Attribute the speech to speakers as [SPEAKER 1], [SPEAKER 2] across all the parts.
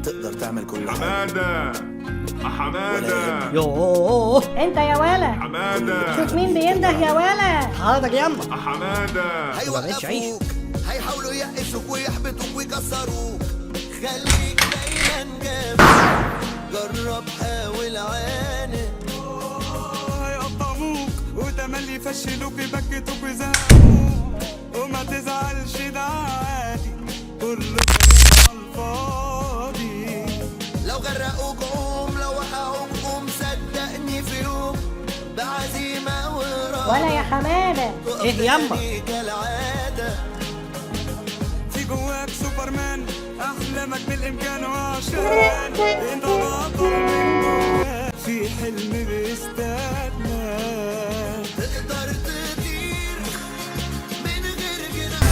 [SPEAKER 1] تقدر تعمل كل حاجة.
[SPEAKER 2] حمادة حمادة
[SPEAKER 3] يوه.
[SPEAKER 4] انت يا ولا
[SPEAKER 2] حمادة
[SPEAKER 4] شوف مين بينده يا ولا.
[SPEAKER 3] حاضر يما.
[SPEAKER 2] حمادة
[SPEAKER 3] ما بقتش عيش.
[SPEAKER 1] هيحاولوا يقفشوك ويحبطوك ويكسروك. خليك دايما جامد، جرب حاول عاند.
[SPEAKER 5] هيقطعوك وتملي يفشلوك يبكتوك ويزهقوك، وما تزعلش ده عادي، كله كلام على الفاضي.
[SPEAKER 1] لو غرقوك قوم، لو وقعوك قوم، صدقني في يوم بعزيمة ورا.
[SPEAKER 4] ولا يا حمادة
[SPEAKER 3] ايه يما؟
[SPEAKER 1] كالعادة
[SPEAKER 5] في جواك سوبرمان، احلامك بالامكان، وعشان انت بطل من جواك، في حلم بيستناك.
[SPEAKER 1] تقدر تطير من غير جناح.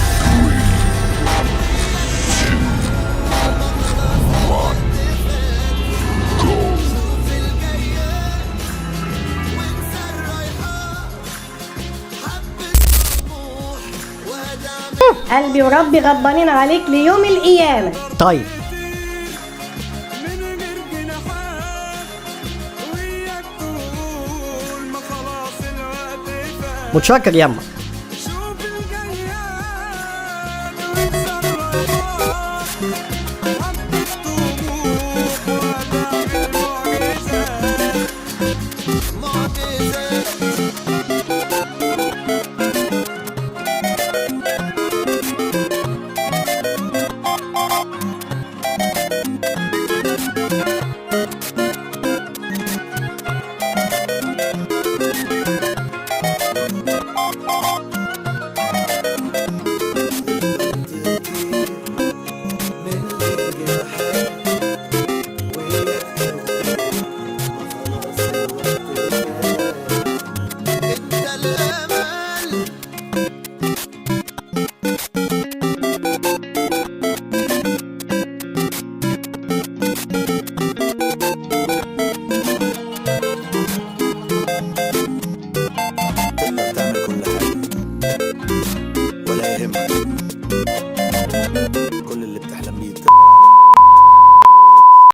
[SPEAKER 1] شوف الجاية وانسى الرايحة، حبة طموح وهدعم.
[SPEAKER 4] قلبي وربي غضبانين عليك ليوم القيامة.
[SPEAKER 3] طيب
[SPEAKER 5] من غير جناحات، وياك طول ما خلاص الوقت فات.
[SPEAKER 3] متشكر يما.
[SPEAKER 5] شوف الجياد وانسى الرايحات، حبة طموح وهتعمل معجزات.
[SPEAKER 1] معجزات انت الامل